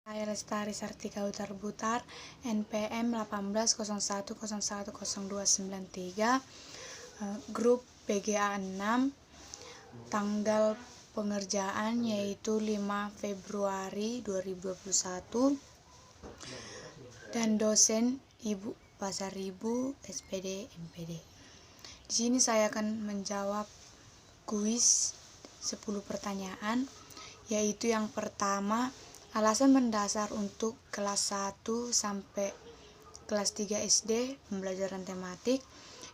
Saya Lestari Sartika Utarbutar, NPM 1801010293, grup PGA 6, tanggal pengerjaan yaitu 5 Februari 2021, dan dosen Ibu Pasaribu, SPD, NPD. Di sini saya akan menjawab kuis 10 pertanyaan, yaitu yang pertama, alasan mendasar untuk kelas 1 sampai kelas 3 SD pembelajaran tematik,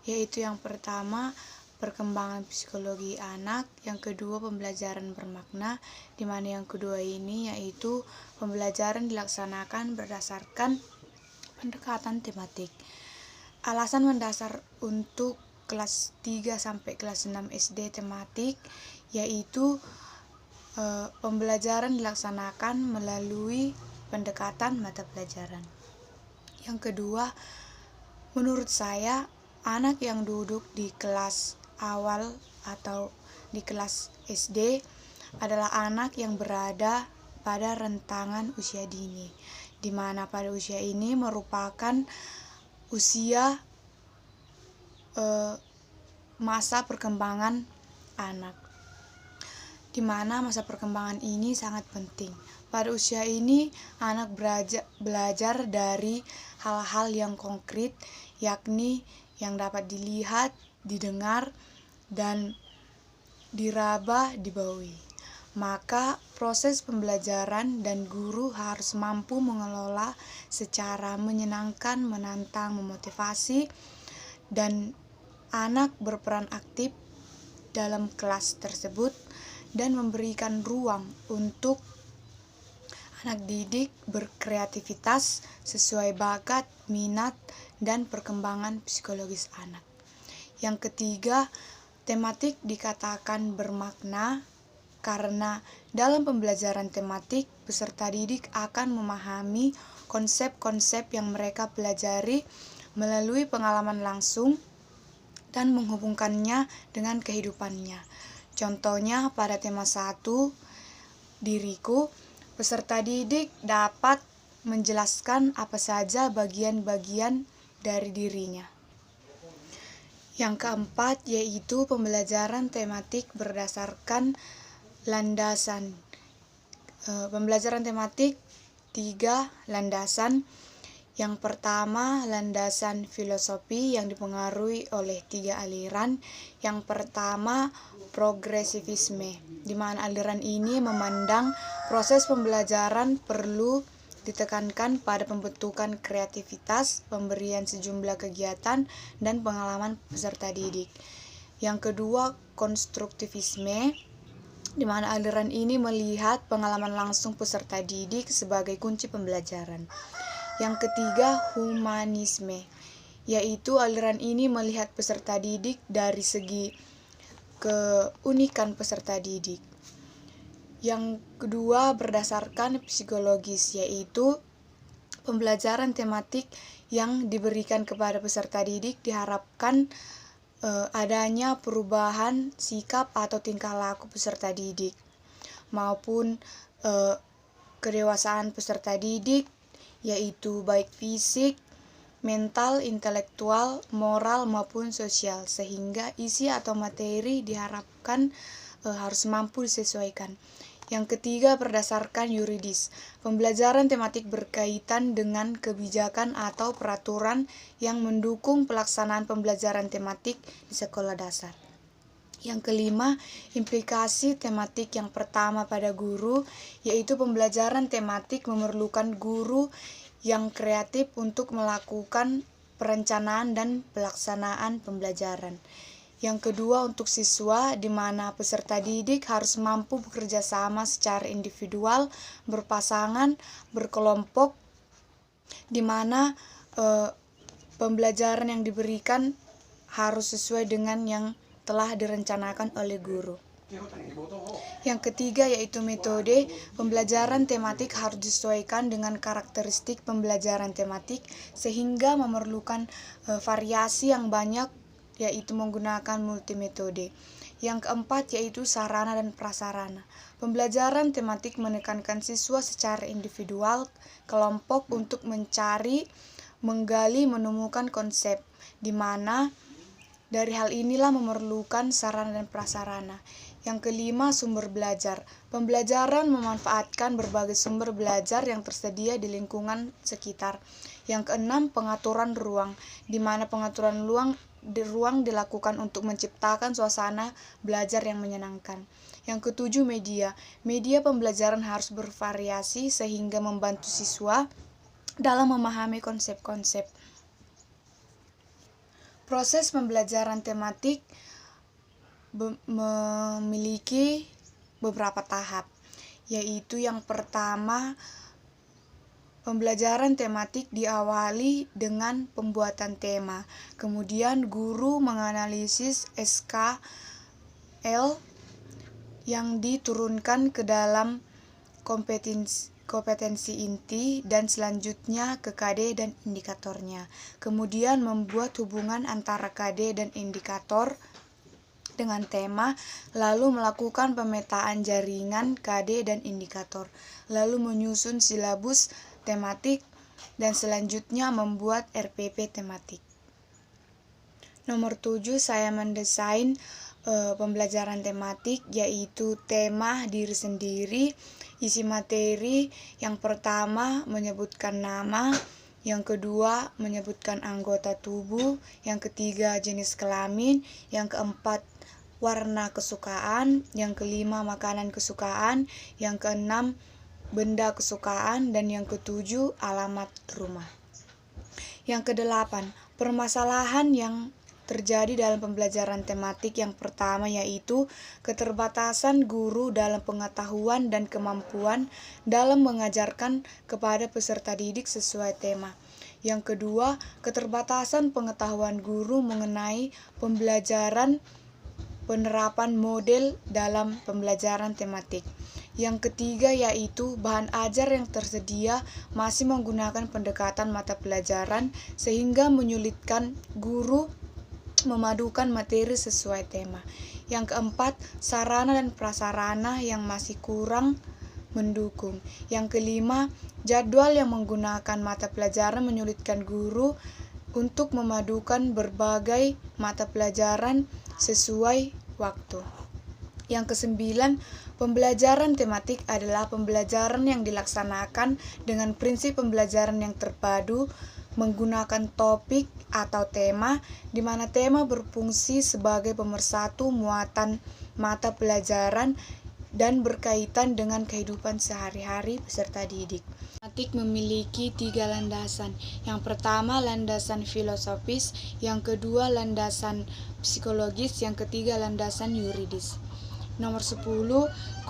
yaitu yang pertama perkembangan psikologi anak, yang kedua pembelajaran bermakna, di mana yang kedua ini yaitu pembelajaran dilaksanakan berdasarkan pendekatan tematik. Alasan mendasar untuk kelas 3 sampai kelas 6 SD tematik yaitu pembelajaran dilaksanakan melalui pendekatan mata pelajaran. Yang kedua, menurut saya anak yang duduk di kelas awal atau di kelas SD adalah anak yang berada pada rentangan usia dini, di mana pada usia ini merupakan usia masa perkembangan anak, di mana masa perkembangan ini sangat penting. Pada usia ini anak belajar dari hal-hal yang konkret, yakni yang dapat dilihat, didengar, dan diraba di bawahi. Maka proses pembelajaran dan guru harus mampu mengelola secara menyenangkan, menantang, memotivasi, dan anak berperan aktif dalam kelas tersebut dan memberikan ruang untuk anak didik berkreativitas sesuai bakat, minat, dan perkembangan psikologis anak. Yang ketiga, tematik dikatakan bermakna karena dalam pembelajaran tematik, peserta didik akan memahami konsep-konsep yang mereka pelajari melalui pengalaman langsung dan menghubungkannya dengan kehidupannya. Contohnya pada tema 1, diriku, peserta didik dapat menjelaskan apa saja bagian-bagian dari dirinya. Yang keempat yaitu pembelajaran tematik berdasarkan landasan. Pembelajaran tematik 3 landasan. Yang pertama, landasan filosofi yang dipengaruhi oleh 3 aliran. Yang pertama, progresivisme, di mana aliran ini memandang proses pembelajaran perlu ditekankan pada pembentukan kreativitas, pemberian sejumlah kegiatan, dan pengalaman peserta didik. Yang kedua, konstruktivisme, di mana aliran ini melihat pengalaman langsung peserta didik sebagai kunci pembelajaran. Yang ketiga, humanisme, yaitu aliran ini melihat peserta didik dari segi keunikan peserta didik. Yang kedua, berdasarkan psikologis, yaitu pembelajaran tematik yang diberikan kepada peserta didik diharapkan adanya perubahan sikap atau tingkah laku peserta didik maupun kedewasaan peserta didik, yaitu baik fisik, mental, intelektual, moral maupun sosial, sehingga isi atau materi diharapkan harus mampu disesuaikan. Yang ketiga, berdasarkan yuridis. Pembelajaran tematik berkaitan dengan kebijakan atau peraturan yang mendukung pelaksanaan pembelajaran tematik di sekolah dasar. Yang kelima, implikasi tematik yang pertama pada guru, yaitu pembelajaran tematik memerlukan guru yang kreatif untuk melakukan perencanaan dan pelaksanaan pembelajaran. Yang kedua, untuk siswa, di mana peserta didik harus mampu bekerja sama secara individual, berpasangan, berkelompok, di mana pembelajaran yang diberikan harus sesuai dengan yang telah direncanakan oleh guru. Yang ketiga yaitu metode. Pembelajaran tematik harus disesuaikan dengan karakteristik pembelajaran tematik sehingga memerlukan variasi yang banyak, yaitu menggunakan multimetode. Yang keempat yaitu sarana dan prasarana. Pembelajaran tematik menekankan siswa secara individual, kelompok untuk mencari, menggali, menemukan konsep, di mana dari hal inilah memerlukan sarana dan prasarana. Yang kelima, sumber belajar. Pembelajaran memanfaatkan berbagai sumber belajar yang tersedia di lingkungan sekitar. Yang keenam, pengaturan ruang, di mana pengaturan ruang dilakukan untuk menciptakan suasana belajar yang menyenangkan. Yang ketujuh, media. Media pembelajaran harus bervariasi sehingga membantu siswa dalam memahami konsep-konsep. Proses pembelajaran tematik memiliki beberapa tahap, yaitu yang pertama, pembelajaran tematik diawali dengan pembuatan tema. Kemudian guru menganalisis SKL yang diturunkan ke dalam kompetensi inti dan selanjutnya ke KD dan indikatornya. Kemudian membuat hubungan antara KD dan indikator dengan tema, lalu melakukan pemetaan jaringan KD dan indikator, lalu menyusun silabus tematik, dan selanjutnya membuat RPP tematik. Nomor 7, saya mendesain pembelajaran tematik, yaitu tema diri sendiri, isi materi. Yang pertama menyebutkan nama, yang kedua menyebutkan anggota tubuh, yang ketiga jenis kelamin, yang keempat warna kesukaan, yang kelima makanan kesukaan, yang keenam benda kesukaan, dan yang ketujuh alamat rumah. Yang kedelapan, permasalahan yang terjadi dalam pembelajaran tematik. Yang pertama yaitu keterbatasan guru dalam pengetahuan dan kemampuan dalam mengajarkan kepada peserta didik sesuai tema. Yang kedua, keterbatasan pengetahuan guru mengenai pembelajaran penerapan model dalam pembelajaran tematik. Yang ketiga yaitu bahan ajar yang tersedia masih menggunakan pendekatan mata pelajaran sehingga menyulitkan guru memadukan materi sesuai tema. Yang keempat, sarana dan prasarana yang masih kurang mendukung. Yang kelima, jadwal yang menggunakan mata pelajaran menyulitkan guru untuk memadukan berbagai mata pelajaran sesuai waktu. Yang kesembilan, pembelajaran tematik adalah pembelajaran yang dilaksanakan dengan prinsip pembelajaran yang terpadu, menggunakan topik atau tema, di mana tema berfungsi sebagai pemersatu muatan mata pelajaran dan berkaitan dengan kehidupan sehari-hari peserta didik. Tematik memiliki 3 landasan. Yang pertama landasan filosofis, yang kedua landasan psikologis, yang ketiga landasan yuridis. Nomor 10,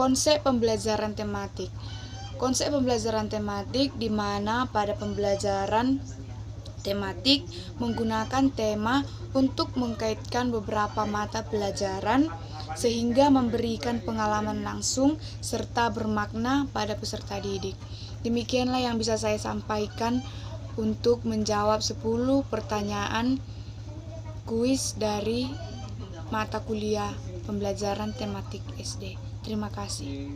konsep pembelajaran tematik. Konsep pembelajaran tematik di mana pada pembelajaran tematik menggunakan tema untuk mengkaitkan beberapa mata pelajaran sehingga memberikan pengalaman langsung serta bermakna pada peserta didik. Demikianlah yang bisa saya sampaikan untuk menjawab 10 pertanyaan kuis dari mata kuliah pembelajaran tematik SD. Terima kasih.